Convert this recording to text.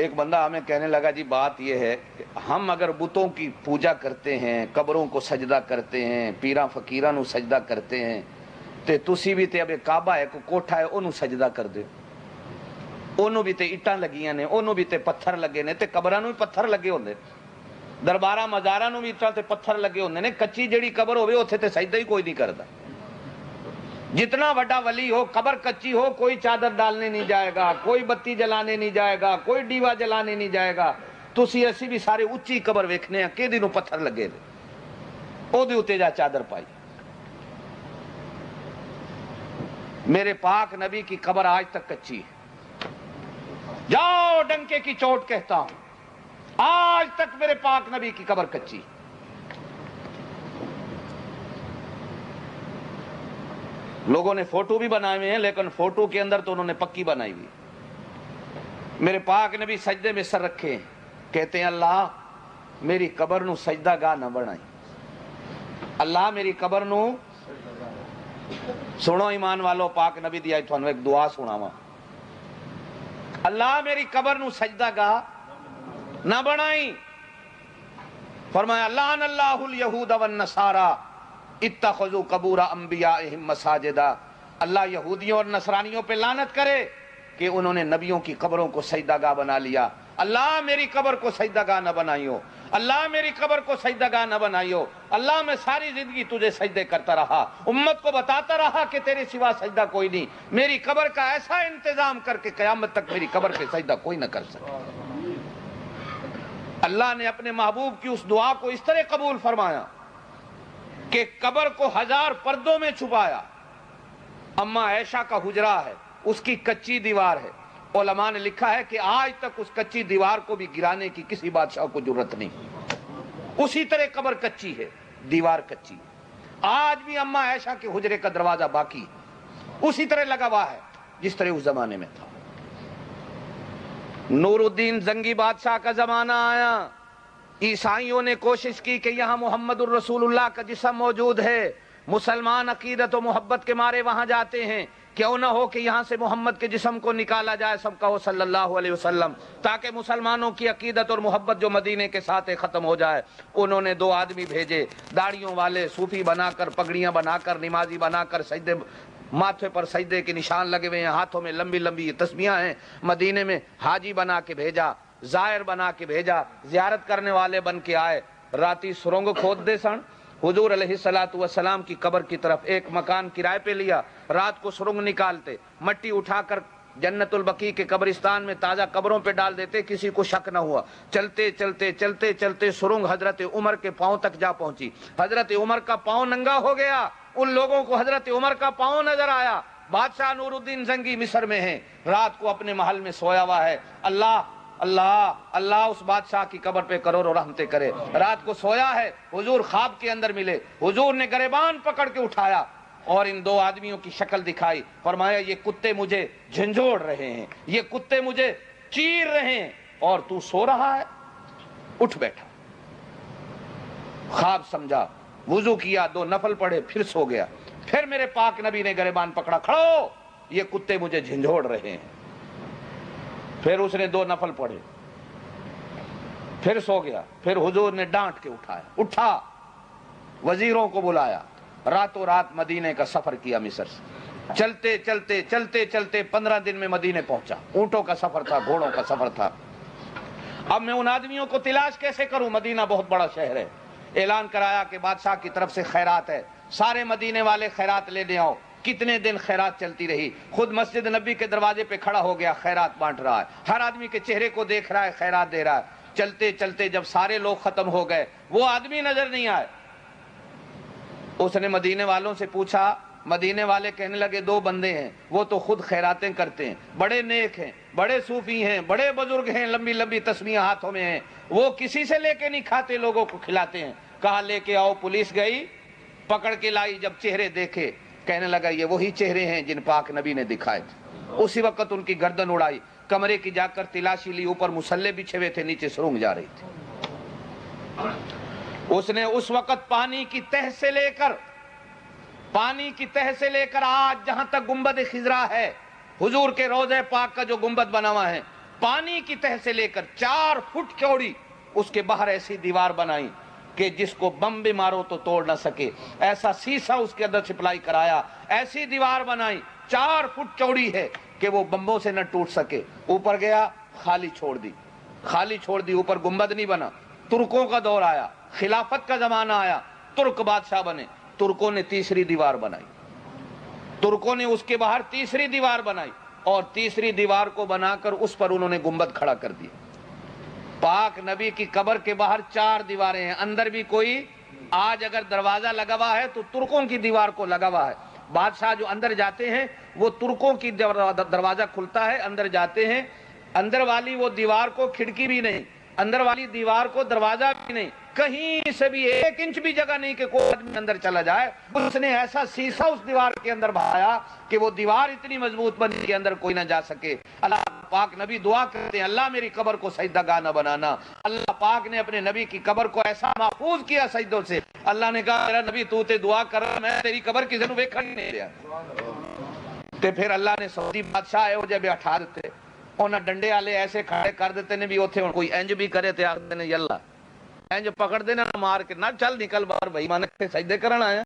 ایک بندہ ہمیں کہنے لگا جی بات یہ ہے کہ ہم اگر بتوں کی پوجا کرتے ہیں، قبروں کو سجدہ کرتے ہیں، پیراں فقیراں نو سجدہ کرتے ہیں، تے تسی بھی تے اب کعبہ ہے کو کوٹھا ہے انہوں سجدہ کر دے، انہوں بھی تے اٹاں لگیاں نے، انہوں بھی تے پتھر لگے نے، تے قبراں نو بھی پتھر لگے ہوندے، دربارہ مزاراں نو بھی اٹاں تے پتھر لگے ہوندے نے، کچی جڑی قبر ہوئے اوتھے تے سجدہ ہی کوئی نہیں کردا۔ جتنا بڑا ولی ہو، قبر کچی ہو، کوئی چادر ڈالنے نہیں جائے گا، کوئی بتی جلانے نہیں جائے گا، کوئی ڈیوا جلانے نہیں جائے گا۔ تسی اسی بھی سارے اچھی قبر ویکھنے ہیں کہ دنوں پتھر لگے دے، او دے اتے جا چادر پائی۔ میرے پاک نبی کی قبر آج تک کچی ہے، جاؤ ڈنکے کی چوٹ کہتا ہوں، آج تک میرے پاک نبی کی قبر کچی ہے۔ لوگوں نے فوٹو بھی بنائے ہوئے ہیں لیکن فوٹو کے اندر تو انہوں نے پکی بنائی ہوئی۔ میرے پاک نبی سجدے میں سر رکھے کہتے ہیں اللہ میری قبر نو سجدہ گاہ نہ بنائی، اللہ میری قبر نو سنو ایمان والو، پاک نبی دیا تھانوں ایک دعا سناواں، اللہ میری قبر نو سجدہ گاہ نہ بنائی۔ فرمایا لعن اللہ الیہود والنصارى اتخذوا قبور انبیائہم مساجدا، اللہ یہودیوں اور نصرانیوں پہ لعنت کرے کہ انہوں نے نبیوں کی قبروں کو سجدہ گاہ بنا لیا۔ اللہ میری قبر کو سجدہ گاہ نہ بنائیو، اللہ میری قبر کو سجدہ گاہ نہ بنائیو، اللہ میں ساری زندگی تجھے سجدے کرتا رہا، امت کو بتاتا رہا کہ تیرے سوا سجدہ کوئی نہیں، میری قبر کا ایسا انتظام کر کے قیامت تک میری قبر پہ سجدہ کوئی نہ کر سکے۔ اللہ نے اپنے محبوب کی اس دعا کو اس طرح قبول فرمایا کہ قبر کو 1000 پردوں میں چھپایا۔ اماں عائشہ کا حجرہ ہے، اس کی کچی دیوار ہے، علماء نے لکھا ہے کہ آج تک اس کچی دیوار کو بھی گرانے کی کسی بادشاہ کو جرت نہیں، اسی طرح قبر کچی ہے، دیوار کچی ہے، آج بھی اماں عائشہ کے حجرے کا دروازہ باقی ہے، اسی طرح لگا ہوا ہے جس طرح اس زمانے میں تھا۔ نور الدین زنگی بادشاہ کا زمانہ آیا، عیسائیوں نے کوشش کی کہ یہاں محمد الرسول اللہ کا جسم موجود ہے، مسلمان عقیدت و محبت کے مارے وہاں جاتے ہیں، کیوں نہ ہو کہ یہاں سے محمد کے جسم کو نکالا جائے، سب کہو صلی اللہ علیہ وسلم، تاکہ مسلمانوں کی عقیدت اور محبت جو مدینے کے ساتھ ختم ہو جائے۔ انہوں نے 2 آدمی بھیجے، داڑھیوں والے، صوفی بنا کر، پگڑیاں بنا کر، نمازی بنا کر، سجدے ماتھے پر سجدے کے نشان لگے ہوئے ہیں، ہاتھوں میں لمبی لمبی تسبیحاں ہیں، مدینے میں حاجی بنا کے بھیجا، زائر بنا کے بھیجا، زیارت کرنے والے بن کے آئے، راتی سرنگ کھود دے سن، حضور علیہ السلام کی قبر کی طرف ایک مکان کرائے پہ لیا، رات کو سرنگ نکالتے، مٹی اٹھا کر جنت البقیع کے قبرستان میں تازہ قبروں پہ ڈال دیتے، کسی کو شک نہ ہوا۔ چلتے چلتے چلتے چلتے سرنگ حضرت عمر کے پاؤں تک جا پہنچی، حضرت عمر کا پاؤں ننگا ہو گیا، ان لوگوں کو حضرت عمر کا پاؤں نظر آیا۔ بادشاہ نور الدین زنگی مصر میں ہیں، رات کو اپنے محل میں سویا ہوا ہے، اللہ اللہ اللہ اس بادشاہ کی قبر پہ کروڑوں رحمتیں کرے۔ رات کو سویا ہے، حضور خواب کے اندر ملے، حضور نے گریبان پکڑ کے اٹھایا اور ان 2 آدمیوں کی شکل دکھائی، فرمایا یہ کتے مجھے جھنجھوڑ رہے ہیں، یہ کتے مجھے چیر رہے ہیں اور تو سو رہا ہے۔ اٹھ بیٹھا، خواب سمجھا، وضو کیا، 2 نفل پڑھے، پھر سو گیا۔ پھر میرے پاک نبی نے گریبان پکڑا، کھڑو، یہ کتے مجھے جھنجھوڑ رہے ہیں۔ پھر اس نے 2 نفل پڑھے، پھر سو گیا۔ پھر حضور نے ڈانٹ کے اٹھایا، اٹھا، وزیروں کو بلایا، راتوں رات مدینے کا سفر کیا مصر سے، چلتے چلتے چلتے چلتے 15 دن میں مدینے پہنچا۔ اونٹوں کا سفر تھا، گھوڑوں کا سفر تھا۔ اب میں ان آدمیوں کو تلاش کیسے کروں، مدینہ بہت بڑا شہر ہے۔ اعلان کرایا کہ بادشاہ کی طرف سے خیرات ہے، سارے مدینے والے خیرات لینے آؤ۔ کتنے دن خیرات چلتی رہی، خود مسجد نبی کے دروازے پہ کھڑا ہو گیا، خیرات بانٹ رہا ہے، ہر آدمی کے چہرے کو دیکھ رہا ہے، خیرات دے رہا ہے۔ چلتے چلتے جب سارے لوگ ختم ہو گئے، وہ آدمی نظر نہیں آئے۔ اس نے مدینے والوں سے پوچھا، مدینے والے کہنے لگے 2 بندے ہیں، وہ تو خود خیراتیں کرتے ہیں، بڑے نیک ہیں، بڑے صوفی ہیں، بڑے بزرگ ہیں، لمبی لمبی تسبیحیں ہاتھوں میں ہیں، وہ کسی سے لے کے نہیں کھاتے، لوگوں کو کھلاتے ہیں۔ کہا لے کے آؤ، پولیس گئی، پکڑ کے لائی، جب چہرے دیکھے کہنے لگا یہ وہی چہرے ہیں جن پاک نبی نے دکھائے تھے۔ اسی وقت ان کی گردن اڑائی، کمرے کی جا کر تلاشی لی، اوپر مصلے بچھے ہوئے تھے، نیچے سرنگ جا رہی تھی۔ اس نے اس وقت پانی کی تہ سے لے کر آج جہاں تک گنبد خضرا ہے، حضور کے روضہ پاک کا جو گنبد بنا ہوا ہے، پانی کی تہ سے لے کر 4 فٹ چوڑی اس کے باہر ایسی دیوار بنائی کہ جس کو بم بھی مارو تو توڑ نہ سکے، ایسا سیسا اس کے اندر سپلائی کرایا، ایسی دیوار بنائی 4 فٹ چوڑی ہے کہ وہ بمبوں سے نہ ٹوٹ سکے۔ اوپر گیا، خالی چھوڑ دی، اوپر گنبد نہیں بنا۔ ترکوں کا دور آیا، خلافت کا زمانہ آیا، ترک بادشاہ بنے، ترکوں نے تیسری دیوار بنائی، ترکوں نے اس کے باہر تیسری دیوار بنائی، اور تیسری دیوار کو بنا کر اس پر انہوں نے گنبد کھڑا کر دیا۔ پاک نبی کی قبر کے باہر 4 دیواریں ہیں، اندر بھی کوئی آج اگر دروازہ لگا ہوا ہے تو ترکوں کی دیوار کو لگا ہوا ہے۔ بادشاہ جو اندر جاتے ہیں وہ ترکوں کی دروازہ کھلتا ہے، اندر جاتے ہیں، اندر والی وہ دیوار کو کھڑکی بھی نہیں، اندر والی دیوار کو دروازہ بھی نہیں، کہیں سے بھی 1 انچ بھی جگہ نہیں کہ کوئی آدمی اندر چلا جائے۔ اس نے ایسا سیسا اس دیوار کے اندر بھایا کہ وہ دیوار اتنی مضبوط بنی کہ اندر کوئی نہ جا سکے۔ اللہ پاک نبی دعا کرتے ہیں، اللہ میری قبر کو سجدہ گاہ نہ بنانا۔ اللہ پاک نے اپنے نبی کی قبر کو ایسا محفوظ کیا سجدوں سے، اللہ نے کہا میرا نبی تو تے دعا کر، میں تیری قبر کسی نے ویکھن نہیں دیا۔ تے پھر اللہ نے سعودی بادشاہ ہے وہ جب اٹھا دیتے، انہاں ڈنڈے والے ایسے کھڑے کر دیتے نے بھی اوتھے کوئی انج بھی کرے تے آکھدے نے یلا انج پکڑ دینا مار کے نہ چل نکل باہر بھائی، مانے سجدے کرن آیا۔